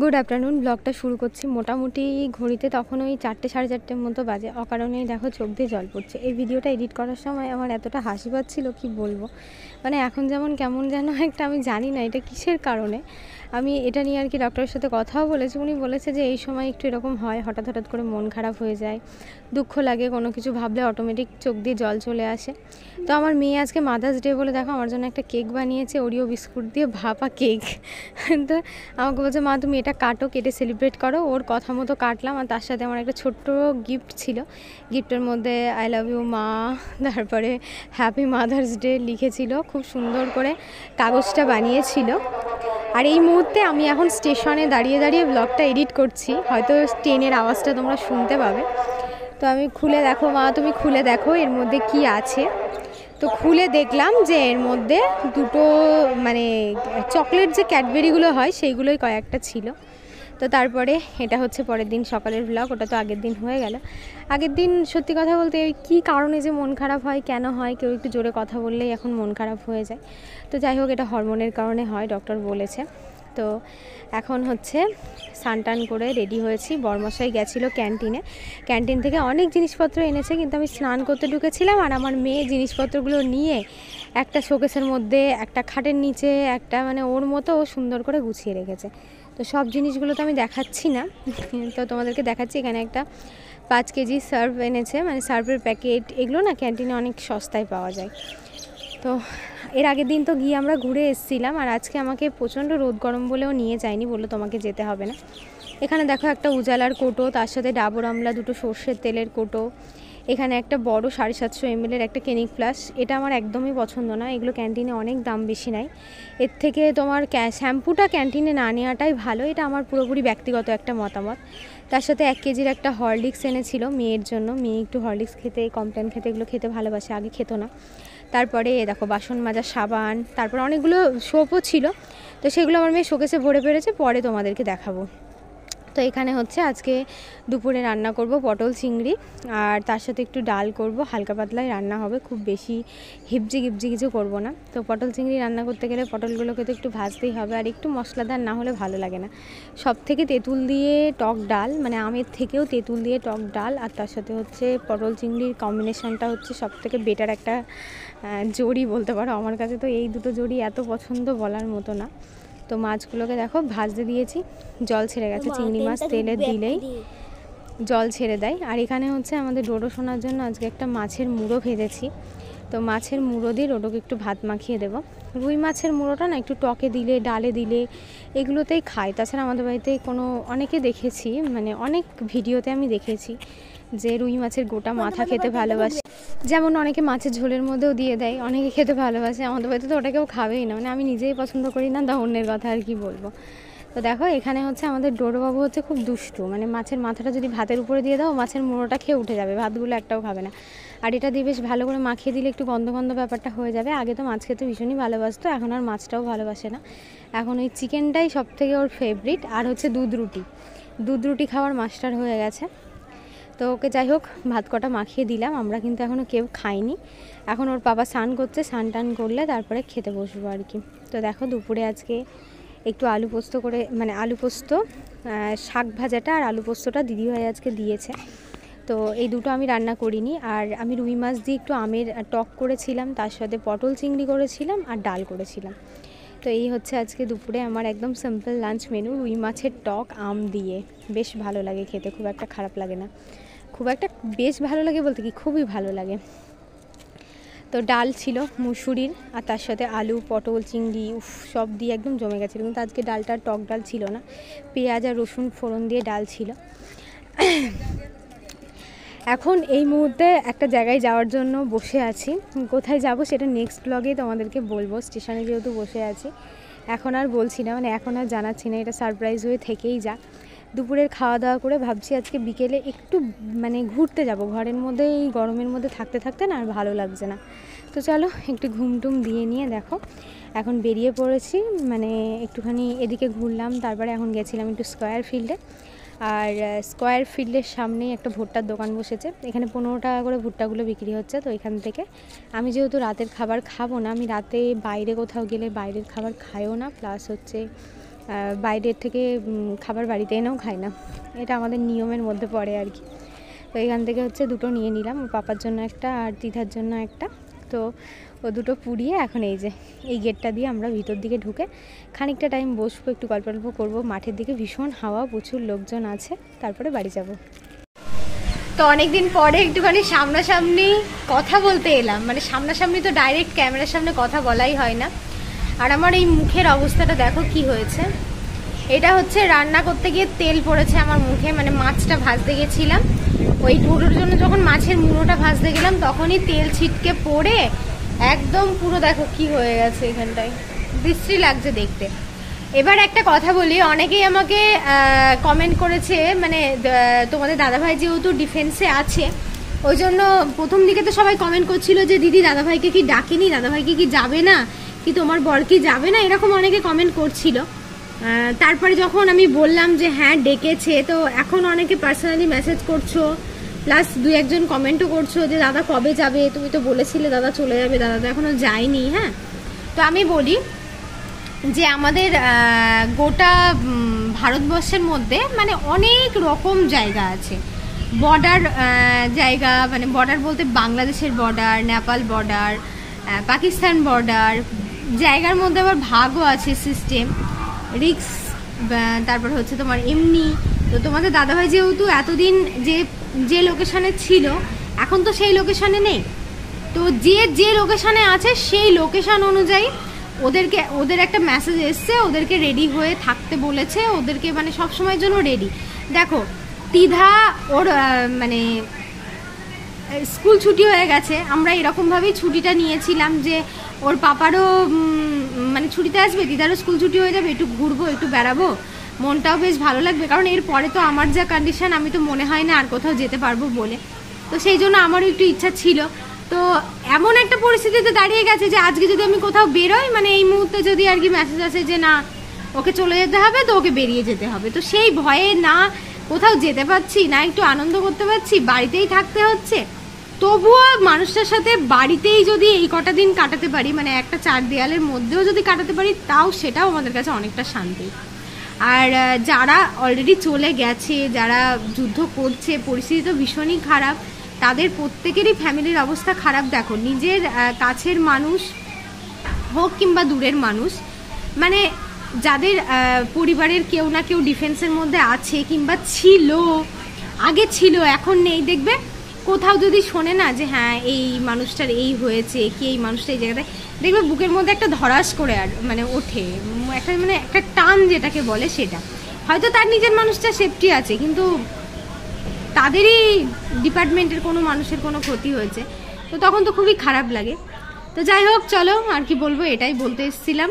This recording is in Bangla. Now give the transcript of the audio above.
Good afternoon. ব্লগটা শুরু করছি। মোটামুটি ঘড়িতে তখন ওই 4টে সাড়ে 4টের মতো বাজে। অকারণেই দেখো চোখ দিয়ে জল পড়ছে। এই ভিডিওটা এডিট করার সময় আমার এতটা হাসি পাচ্ছিল কি বলবো। মানে এখন যেমন কেমন যেন একটা, আমি জানি না এটা কিসের কারণে। আমি এটা নিয়ে আর কি ডক্টরের সাথে কথাও বলেছি। উনি বলেছে যে এই সময় একটু এরকম হয়, হঠাৎ হঠাৎ করে মন খারাপ হয়ে যায়, দুঃখ লাগে, কোনো কিছু ভাবলে অটোমেটিক চোখ দিয়ে জল চলে আসে। তো আমার মেয়ে আজকে মাদার্স ডে বলে দেখো আমার জন্য একটা কেক বানিয়েছে, ওরিও বিস্কুট দিয়ে ভাপা কেক। তো আমাকে বলছে মা তুমি এটা কাটো, কেটে সেলিব্রেট করো। ওর কথা মতো কাটলাম, আর তার সাথে আমার একটা ছোট্ট গিফট ছিল। গিফটের মধ্যে আই লাভ ইউ মা, তারপরে হ্যাপি মাদার্স ডে লিখেছিল, খুব সুন্দর করে কাগজটা বানিয়েছিল। আর এই মুহূর্তে আমি এখন স্টেশনে দাঁড়িয়ে দাঁড়িয়ে ব্লগটা এডিট করছি, হয়তো ট্রেনের আওয়াজটা তোমরা শুনতে পাবে। তো আমি খুলে দেখো মা, তুমি খুলে দেখো এর মধ্যে কি আছে। তো খুলে দেখলাম যে এর মধ্যে দুটো মানে চকলেট যে ক্যাডবেরিগুলো হয় সেইগুলোই কয়েকটা ছিল। তো তারপরে এটা হচ্ছে পরের দিন সকালের ব্লগ, ওটা তো আগের দিন হয়ে গেল। আগের দিন সত্যি কথা বলতে ওই কী কারণে যে মন খারাপ হয়, কেন হয়, কেউ একটু জোরে কথা বললেই এখন মন খারাপ হয়ে যায়। তো যাই হোক, এটা হরমোনের কারণে হয়, ডক্টর বলেছে। তো এখন হচ্ছে স্নান করে রেডি হয়েছি। বরমশাই গেছিলো ক্যান্টিনে, ক্যান্টিন থেকে অনেক জিনিসপত্র এনেছে, কিন্তু আমি স্নান করতে ঢুকেছিলাম আর আমার মেয়ে জিনিসপত্রগুলো নিয়ে একটা শোকেসের মধ্যে, একটা খাটের নিচে, একটা মানে ওর মতো ও সুন্দর করে গুছিয়ে রেখেছে। তো সব জিনিসগুলো তো আমি দেখাচ্ছি না, তো তোমাদেরকে দেখাচ্ছি। এখানে একটা 5 কেজি সার্ভ এনেছে, মানে সার্ভের প্যাকেট। এগুলো না ক্যান্টিনে অনেক সস্তায় পাওয়া যায়। তো এর আগের দিন তো গিয়ে আমরা ঘুরে এসেছিলাম, আর আজকে আমাকে প্রচণ্ড রোদ গরম বলেও নিয়ে যায়নি, বললো তোমাকে যেতে হবে না। এখানে দেখো একটা উজালার কোটো, তার সাথে ডাবর আমলা, দুটো সর্ষের তেলের কোটো। এখানে একটা বড় 750 ml একটা ক্লিনিক প্লাস। এটা আমার একদমই পছন্দ না, এগুলো ক্যান্টিনে অনেক দাম বেশি নেয়। এর থেকে তোমার শ্যাম্পুটা ক্যান্টিনে না নেওয়াটাই ভালো, এটা আমার পুরোপুরি ব্যক্তিগত একটা মতামত। তার সাথে 1 কেজির একটা হরলিক্স এনেছিল মেয়ের জন্য। মেয়ে একটু হরলিক্স খেতে, কমপ্লেন খেতে, এগুলো খেতে ভালোবাসে, আগে খেত না। তারপরে দেখো বাসন মাজার সাবান, তারপর অনেকগুলো সোপও ছিল। তো সেগুলো আমার মেয়ে শোকেসে ভরে ফেলেছে, পরে তোমাদেরকে দেখাবো। তো এখানে হচ্ছে আজকে দুপুরে রান্না করব পটল চিংড়ি, আর তার সাথে একটু ডাল করব, হালকা পাতলাই রান্না হবে, খুব বেশি হিবজি গিবজি কিছু করব না। তো পটল চিংড়ি রান্না করতে গেলে পটলগুলোকে তো একটু ভাজতেই হবে, আর একটু মশলাদার না হলে ভালো লাগে না। সব থেকে তেঁতুল দিয়ে টক ডাল, মানে আমের থেকেও তেঁতুল দিয়ে টক ডাল, আর তার সাথে হচ্ছে পটল চিংড়ির কম্বিনেশনটা হচ্ছে সব থেকে বেটার একটা জড়ি বলতে পারো। আমার কাছে তো এই দুটো জড়ি এত পছন্দ বলার মতো না। তো মাছগুলোকে দেখো ভাজতে দিয়েছি, জল ছেড়ে গেছে। চিংড়ি মাছ তেলে দিলেই জল ছেড়ে দেয়। আর এখানে হচ্ছে আমাদের ডোডো শোনার জন্য আজকে একটা মাছের মুড়ো ভেজেছি। তো মাছের মুড়ো দিয়ে ডোডোকে একটু ভাত মাখিয়ে দেবো। রুই মাছের মুড়োটা না একটু টকে দিলে, ডালে দিলে এগুলোতেই খায়। তাছাড়া আমাদের বাড়িতে অনেকে দেখেছি, মানে অনেক ভিডিওতে আমি দেখেছি যে রুই মাছের গোটা মাথা খেতে ভালোবাসে। যেমন অনেকে মাছের ঝোলের মধ্যেও দিয়ে দেয়, অনেকে খেতে ভালোবাসে। আমাদের বাড়িতে তো ওটা কেউ খাবেই না, মানে আমি নিজেই পছন্দ করি না, তা অন্যের কথা আর কি বলবো। তো দেখো এখানে হচ্ছে আমাদের ডোডোবাবু হচ্ছে খুব দুষ্টু, মানে মাছের মাথাটা যদি ভাতের উপরে দিয়ে দাও মাছের মুড়োটা খেয়ে উঠে যাবে, ভাতগুলো একটাও খাবে না। আর এটা দিয়ে বেশ ভালো করে মাখিয়ে দিলে একটু গন্ধ গন্ধ ব্যাপারটা হয়ে যাবে। আগে তো মাছ খেতে ভীষণই ভালোবাসতো, এখন আর মাছটাও ভালোবাসে না। এখন ওই চিকেনটাই সব থেকে ওর ফেভারিট, আর হচ্ছে দুধ রুটি খাওয়ার মাস্টার হয়ে গেছে। তো ওকে যাই হোক ভাত কটা মাখিয়ে দিলাম। আমরা কিন্তু এখনও কেউ খাইনি, এখন ওর বাবা স্নান করছে, স্নান টান করলে তারপরে খেতে বসবো আর কি। তো দেখো দুপুরে আজকে একটু আলু পোস্ত করে, মানে আলু পোস্ত, শাক ভাজাটা আর আলু পোস্তটা দিদিভাই আজকে দিয়েছে। তো এই দুটো আমি রান্না করিনি। আর আমি রুই মাছ দিয়ে একটু আমের টক করেছিলাম, তার সাথে পটল চিংড়ি করেছিলাম, আর ডাল করেছিলাম। তো এই হচ্ছে আজকে দুপুরে আমার একদম সিম্পল লাঞ্চ মেনু, রুই মাছের টক আম দিয়ে। বেশ ভালো লাগে খেতে, খুব একটা খারাপ লাগে না, বেশ ভালো লাগে বলতে কি খুবই ভালো লাগে। তো ডাল ছিল মুসুরির, আর তার সাথে আলু, পটল, চিংড়ি, সব দিয়ে একদম জমে গেছিলো। কিন্তু আজকে ডালটা টক ডাল ছিল না, পেঁয়াজ আর রসুন ফোড়ন দিয়ে ডাল ছিল। এখন এই মুহূর্তে একটা জায়গায় যাওয়ার জন্য বসে আছি। কোথায় যাব সেটা নেক্সট ব্লগে তোমাদেরকে বলবো। স্টেশনে যেহেতু বসে আছি, এখন আর বলছি না, মানে এখন আর জানাচ্ছি না, এটা সারপ্রাইজ হয়ে থেকেই যা। দুপুরের খাওয়া দাওয়া করে ভাবছি আজকে বিকেলে একটু মানে ঘুরতে যাব। ঘরের মধ্যে এই গরমের মধ্যে থাকতে থাকতে না আর ভালো লাগছে না। তো চলো একটু ঘুমটুম দিয়ে নিয়ে দেখো এখন বেরিয়ে পড়েছি, মানে একটুখানি এদিকে ঘুরলাম, তারপরে এখন গেছিলাম একটু স্কয়ার ফিল্ডে। আর স্কয়ার ফিল্ডের সামনেই একটা ভুট্টার দোকান বসেছে, এখানে 15 টাকা করে ভুট্টাগুলো বিক্রি হচ্ছে। তো এখান থেকে আমি যেহেতু রাতের খাবার খাবো না, আমি রাতে বাইরে কোথাও গেলে বাইরের খাবার খাইও না, প্লাস হচ্ছে বাইরের থেকে খাবার বাড়িতে এনেও খাই না, এটা আমাদের নিয়মের মধ্যে পড়ে আর কি। তো এখান থেকে হচ্ছে দুটো নিয়ে নিলাম, ওর পাপার জন্য একটা আর তিথার জন্য একটা। তো ও দুটো পুড়িয়ে এখন এই যে এই গেটটা দিয়ে আমরা ভিতর দিকে ঢুকে খানিকটা টাইম বসবো, একটু গল্প টল্প করবো। মাঠের দিকে ভীষণ হাওয়া, প্রচুর লোকজন আছে, তারপরে বাড়ি যাব। তো অনেকদিন পরে একটুখানি সামনাসামনি কথা বলতে এলাম, মানে সামনাসামনি তো ডাইরেক্ট ক্যামেরার সামনে কথা বলাই হয় না। আর আমার এই মুখের অবস্থাটা দেখো কি হয়েছে। এটা হচ্ছে রান্না করতে গিয়ে তেল পড়েছে আমার মুখে, মানে মাছটা ভাজতে গেছিলাম, ওই ঢুডুর জন্য যখন মাছের মুড়োটা ভাজতে গেলাম তখনই তেল ছিটকে পড়ে একদম পুরো দেখো কি হয়ে গেছে, এখানটায় বিশ্রী লাগছে দেখতে। এবার একটা কথা বলি, অনেকেই আমাকে কমেন্ট করেছে, মানে তোমাদের দাদাভাই যেহেতু ডিফেন্সে আছে ওই জন্য প্রথম দিকে তো সবাই কমেন্ট করছিল যে দিদি দাদাভাইকে কি ডাকেনি, দাদাভাইকে কি যাবে না, কি তোমার বর কি যাবে না, এরকম অনেকে কমেন্ট করছিল। তারপরে যখন আমি বললাম যে হ্যাঁ ডেকেছে, তো এখন অনেকে পার্সোনালি মেসেজ করছো, প্লাস 2-1 জন কমেন্টও করছো যে দাদা কবে যাবে, তুমি তো বলেছিলে দাদা চলে যাবে, দাদা তো এখনো যায়নি। হ্যাঁ, তো আমি বলি যে আমাদের গোটা ভারতবর্ষের মধ্যে মানে অনেক রকম জায়গা আছে, বর্ডার জায়গা, মানে বর্ডার বলতে বাংলাদেশের border, Nepal border, Pakistan border, জায়গার মধ্যে আবার ভাগও আছে, সিস্টেম রিক্স, তারপর হচ্ছে তোমার এমনি। তো তোমাদের দাদাভাই যেহেতু এতদিন যে লোকেশনে ছিল এখন তো সেই লোকেশনে নেই, তো যে লোকেশনে আছে সেই লোকেশন অনুযায়ী ওদের একটা মেসেজ এসছে, ওদেরকে রেডি হয়ে থাকতে বলেছে, ওদেরকে মানে সবসময়ের জন্য রেডি। দেখো তিধা ওর মানে স্কুল ছুটি হয়ে গেছে, আমরা এরকমভাবেই ছুটিটা নিয়েছিলাম যে ওর পাপারও মানে ছুটিতে আসবে, দিদারও স্কুল ছুটি হয়ে যাবে, একটু ঘুরবো, একটু বেড়াবো, মনটাও বেশ ভালো লাগবে। কারণ এরপরে তো আমার যা কন্ডিশন, আমি তো মনে হয় না আর কোথাও যেতে পারবো বলে, তো সেই জন্য আমারও একটু ইচ্ছা ছিল। তো এমন একটা পরিস্থিতিতে দাঁড়িয়ে গেছে যে আজকে যদি আমি কোথাও বেরোই, মানে এই মুহূর্তে যদি আর কি মেসেজ আসে যে না ওকে চলে যেতে হবে, তো ওকে বেরিয়ে যেতে হবে, তো সেই ভয়ে না কোথাও যেতে পারছি না, একটু আনন্দ করতে পারছি, বাড়িতেই থাকতে হচ্ছে। তবুও মানুষটার সাথে বাড়িতেই যদি এই কটা দিন কাটাতে পারি, মানে একটা 4 দেয়ালের মধ্যেও যদি কাটাতে পারি, তাও সেটাও আমাদের কাছে অনেকটা শান্তি। আর যারা অলরেডি চলে গেছে, যারা যুদ্ধ করছে, পরিস্থিতি তো ভীষণই খারাপ, তাদের প্রত্যেকেরই ফ্যামিলির অবস্থা খারাপ। দেখো নিজের কাছের মানুষ হোক কিংবা দূরের মানুষ, মানে যাদের পরিবারের কেউ না কেউ ডিফেন্সের মধ্যে আছে কিংবা ছিল, আগে ছিল এখন নেই, দেখবে কোথাও যদি শোনে না যে হ্যাঁ এই মানুষটার এই হয়েছে, কি এই মানুষটা এই জায়গাটায়, দেখবে বুকের মধ্যে একটা ধরাস করে আর মানে ওঠে, একটা মানে একটা টান যেটাকে বলে সেটা। হয়তো তার নিজের মানুষটা সেফটি আছে, কিন্তু তাদেরই ডিপার্টমেন্টের কোনো মানুষের কোনো ক্ষতি হয়েছে, তো তখন তো খুবই খারাপ লাগে। তো যাই হোক, চলো আর কি বলবো, এটাই বলতে এসেছিলাম।